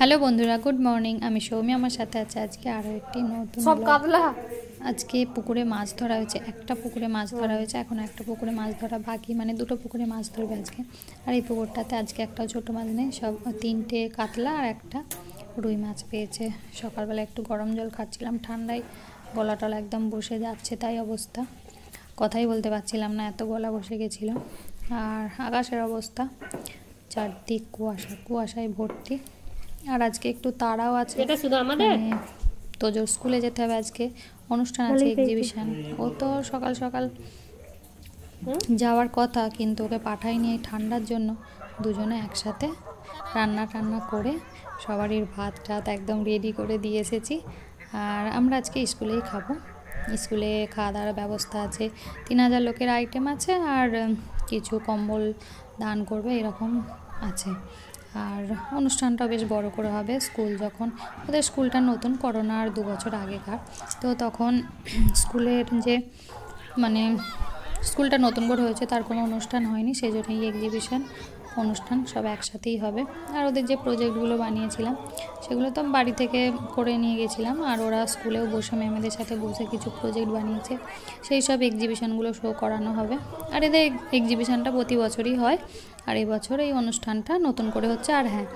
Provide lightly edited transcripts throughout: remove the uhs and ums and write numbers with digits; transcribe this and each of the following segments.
Hello বন্ধুরা, good morning. আমি সৌমি, আমার সাথে আছে আজকে আরও একটি নতুন আজকে পুকুরে মাছ ধরা হয়েছে। একটা পুকুরে মাছ ধরা হয়েছে, এখন একটা পুকুরে মাছ ধরা বাকি, মানে দুটো পুকুরে মাছ ধরবে আজকে। আর এই পুকুরটাতে আজকে একটাও ছোটো মাছ নেই, সব 3টে কাতলা আর একটা রুই মাছ পেয়েছে। সকালবেলা একটু গরম জল খাচ্ছিলাম, ঠান্ডায় গলা টলা একদম বসে যাচ্ছে, তাই অবস্থা, কথাই বলতে পারছিলাম না, এত গলা বসে গেছিলো। আর আকাশের অবস্থা চারদিক কুয়াশায় ভর্তি। আর আজকে একটু তাড়াও আছে, এটা শুধু আমাদের তোজোর স্কুলে যেতে হবে, আজকে অনুষ্ঠান আছে, এক্সিবিশন। ও তো সকাল সকাল যাওয়ার কথা, কিন্তু ওকে পাঠাইনি এই ঠান্ডার জন্য। দুজনে একসাথে রান্না করে সবারই ভাত টাত একদম রেডি করে দিয়ে এসেছি। আর আমরা আজকে স্কুলেই খাবো। স্কুলে খাওয়া দাওয়ার ব্যবস্থা আছে, 3000 লোকের আইটেম আছে, আর কিছু কম্বল দান করবে এরকম আছে। আর অনুষ্ঠানটা বেশ বড় করে হবে। যখন ওদের স্কুলটা নতুন, করোনার 2 বছর আগেকার, তো তখন স্কুলের যে মানে স্কুলটা নতুন করে হয়েছে, তার কোনো অনুষ্ঠান হয়নি, সেই জন্যই এক্সিবিশন অনুষ্ঠান সব একসাথেই হবে। আর ওদের যে প্রজেক্টগুলো বানিয়েছিলাম সেগুলো তো বাড়ি থেকে করে নিয়ে গেছিলাম, আর ওরা স্কুলেও বসে ম্যামেদের সাথে বসে কিছু প্রজেক্ট বানিয়েছে, সেই সব এক্সিবিশনগুলো শো করানো হবে। আর এদের এক্সিবিশনটা প্রতি বছরই হয়, আর এই বছর এই অনুষ্ঠানটা নতুন করে হচ্ছে। আর হ্যাঁ,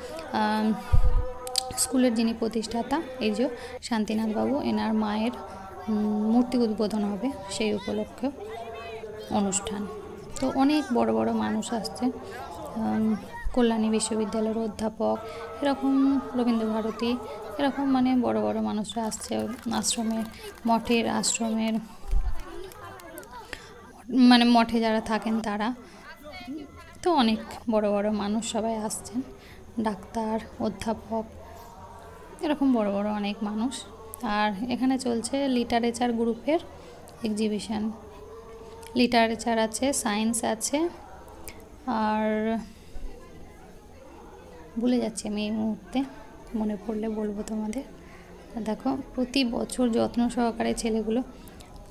স্কুলের যিনি প্রতিষ্ঠাতা, এই যে শান্তিনাথ বাবু, এনার মায়ের মূর্তি উদ্বোধন হবে, সেই উপলক্ষে অনুষ্ঠান। তো অনেক বড় বড় মানুষ আসছে, কল্যাণী বিশ্ববিদ্যালয়ের অধ্যাপক, এরকম রবীন্দ্রভারতী, এরকম মানে বড় বড় মানুষরা আসছে। আশ্রমের মানে মঠে যারা থাকেন তারা, তো অনেক বড় বড় মানুষ সবাই আসছেন, ডাক্তার, অধ্যাপক, এরকম বড় বড় অনেক মানুষ। আর এখানে চলছে লিটারেচার গ্রুপের এক্সিবিশন। লিটারেচার আছে, সায়েন্স আছে, আর ভুলে যাচ্ছি আমি এই মুহূর্তে, মনে পড়লে বলবো তোমাদের। দেখো, প্রতি বছর যত্ন সহকারে ছেলেগুলো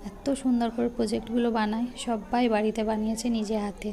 এত সুন্দর করে প্রজেক্টগুলো বানায়, সবাই বাড়িতে বানিয়েছে নিজে হাতে।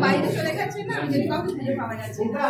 বাইরে চলে গেছে না, কাউকে খুঁজে পাওয়া যাচ্ছে না।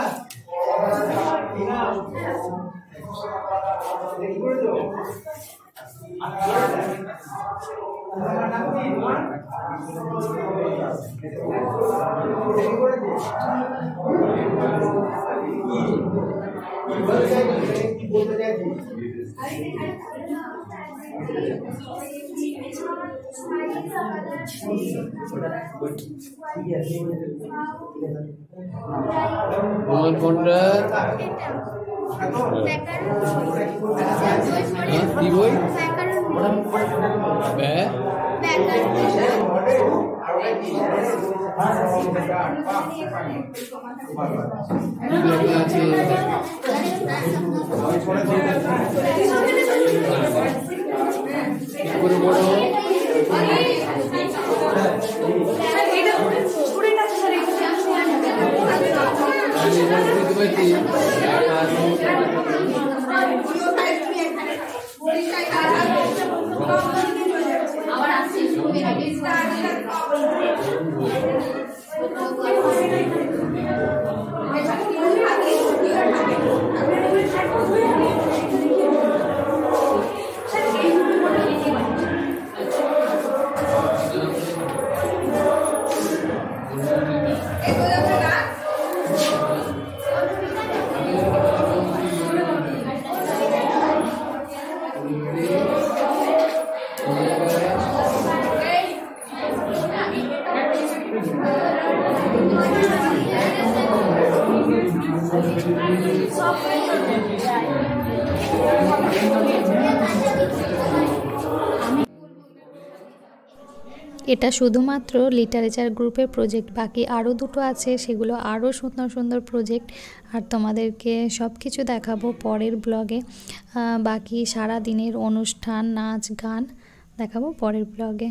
এটা শুধুমাত্র লিটারেচার গ্রুপের প্রজেক্ট, বাকি আরও দুটো আছে, সেগুলো আরও সুন্দর সুন্দর প্রজেক্ট। আর তোমাদেরকে সব কিছু দেখাবো পরের ব্লগে। বাকি সারা দিনের অনুষ্ঠান, নাচ, গান দেখাবো পরের ব্লগে।